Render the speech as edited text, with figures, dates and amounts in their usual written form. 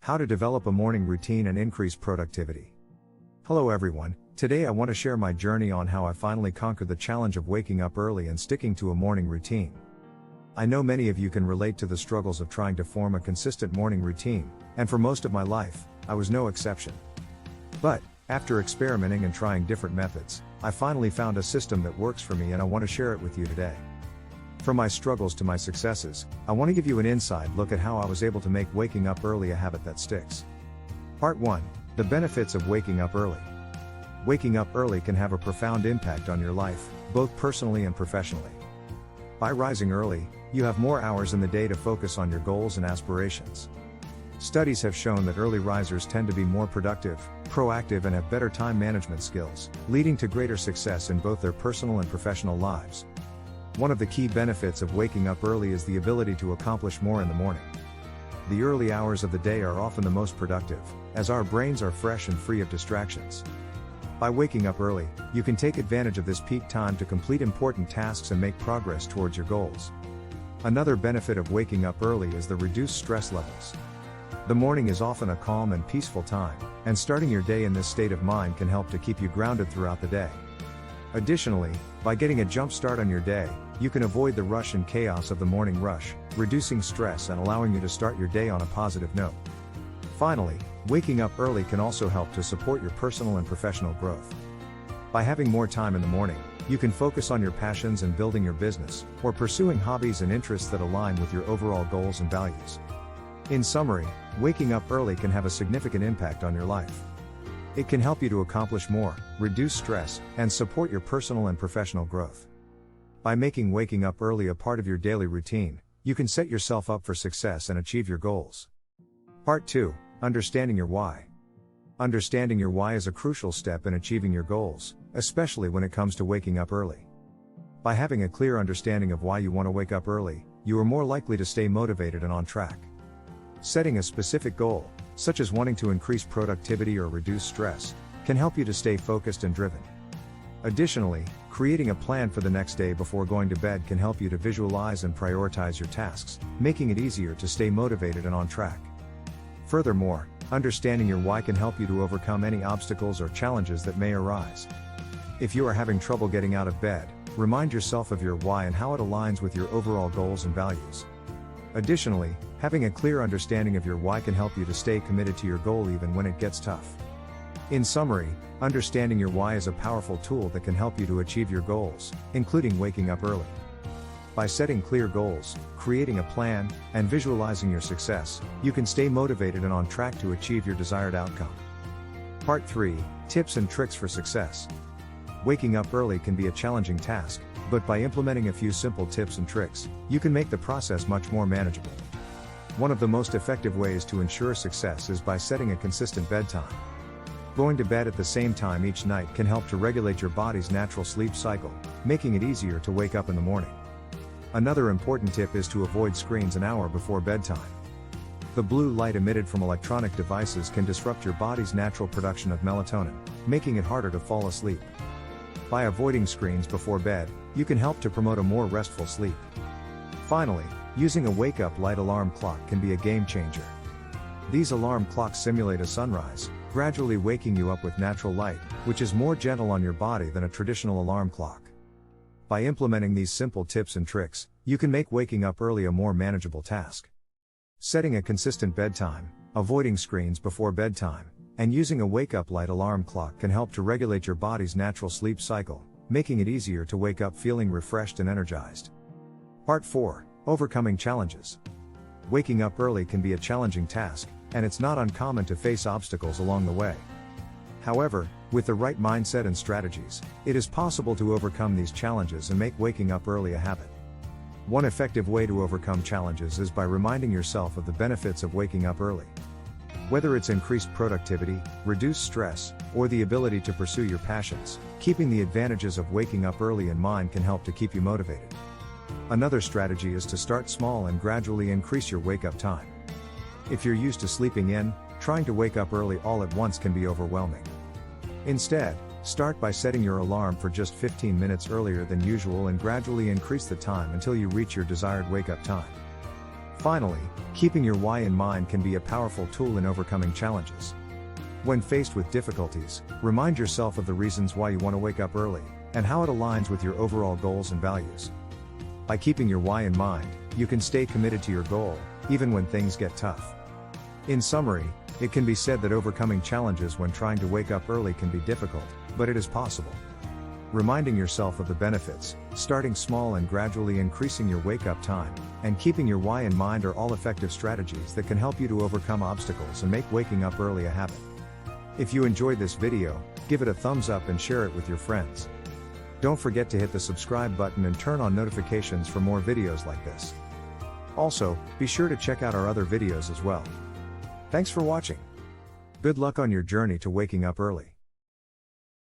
How to develop a morning routine and increase productivity. Hello everyone, today I want to share my journey on how I finally conquered the challenge of waking up early and sticking to a morning routine. I know many of you can relate to the struggles of trying to form a consistent morning routine, and for most of my life, I was no exception. But, after experimenting and trying different methods, I finally found a system that works for me and I want to share it with you today. From my struggles to my successes, I want to give you an inside look at how I was able to make waking up early a habit that sticks. Part 1. The benefits of waking up early. Waking up early can have a profound impact on your life, both personally and professionally. By rising early, you have more hours in the day to focus on your goals and aspirations. Studies have shown that early risers tend to be more productive, proactive and have better time management skills, leading to greater success in both their personal and professional lives. One of the key benefits of waking up early is the ability to accomplish more in the morning. The early hours of the day are often the most productive, as our brains are fresh and free of distractions. By waking up early, you can take advantage of this peak time to complete important tasks and make progress towards your goals. Another benefit of waking up early is the reduced stress levels. The morning is often a calm and peaceful time, and starting your day in this state of mind can help to keep you grounded throughout the day. Additionally, by getting a jump start on your day, you can avoid the rush and chaos of the morning rush, reducing stress and allowing you to start your day on a positive note. Finally, waking up early can also help to support your personal and professional growth. By having more time in the morning, you can focus on your passions and building your business, or pursuing hobbies and interests that align with your overall goals and values. In summary, waking up early can have a significant impact on your life. It can help you to accomplish more, reduce stress, and support your personal and professional growth. By making waking up early a part of your daily routine, you can set yourself up for success and achieve your goals. Part 2. Understanding your why. Understanding your why is a crucial step in achieving your goals, especially when it comes to waking up early. By having a clear understanding of why you want to wake up early, you are more likely to stay motivated and on track. Setting a specific goal, such as wanting to increase productivity or reduce stress, can help you to stay focused and driven. Additionally, creating a plan for the next day before going to bed can help you to visualize and prioritize your tasks, making it easier to stay motivated and on track. Furthermore, understanding your why can help you to overcome any obstacles or challenges that may arise. If you are having trouble getting out of bed, remind yourself of your why and how it aligns with your overall goals and values. Additionally, having a clear understanding of your why can help you to stay committed to your goal even when it gets tough. In summary, understanding your why is a powerful tool that can help you to achieve your goals, including waking up early. By setting clear goals, creating a plan, and visualizing your success, you can stay motivated and on track to achieve your desired outcome. Part 3. Tips and tricks for success. Waking up early can be a challenging task, but by implementing a few simple tips and tricks, you can make the process much more manageable. One of the most effective ways to ensure success is by setting a consistent bedtime. Going to bed at the same time each night can help to regulate your body's natural sleep cycle, making it easier to wake up in the morning. Another important tip is to avoid screens an hour before bedtime. The blue light emitted from electronic devices can disrupt your body's natural production of melatonin, making it harder to fall asleep. By avoiding screens before bed, you can help to promote a more restful sleep. Finally, using a wake-up light alarm clock can be a game changer. These alarm clocks simulate a sunrise, gradually waking you up with natural light, which is more gentle on your body than a traditional alarm clock. By implementing these simple tips and tricks, you can make waking up early a more manageable task. Setting a consistent bedtime, avoiding screens before bedtime, and using a wake-up light alarm clock can help to regulate your body's natural sleep cycle, making it easier to wake up feeling refreshed and energized. Part 4. Overcoming challenges. Waking up early can be a challenging task, and it's not uncommon to face obstacles along the way. However, with the right mindset and strategies, it is possible to overcome these challenges and make waking up early a habit. One effective way to overcome challenges is by reminding yourself of the benefits of waking up early. Whether it's increased productivity, reduced stress, or the ability to pursue your passions, keeping the advantages of waking up early in mind can help to keep you motivated. Another strategy is to start small and gradually increase your wake-up time. If you're used to sleeping in, trying to wake up early all at once can be overwhelming. Instead, start by setting your alarm for just 15 minutes earlier than usual and gradually increase the time until you reach your desired wake-up time. Finally, keeping your why in mind can be a powerful tool in overcoming challenges. When faced with difficulties, remind yourself of the reasons why you want to wake up early, and how it aligns with your overall goals and values. By keeping your why in mind, you can stay committed to your goal, even when things get tough. In summary, it can be said that overcoming challenges when trying to wake up early can be difficult, but it is possible. Reminding yourself of the benefits, starting small and gradually increasing your wake-up time, and keeping your why in mind are all effective strategies that can help you to overcome obstacles and make waking up early a habit. If you enjoyed this video, give it a thumbs up and share it with your friends. Don't forget to hit the subscribe button and turn on notifications for more videos like this. Also, be sure to check out our other videos as well. Thanks for watching. Good luck on your journey to waking up early.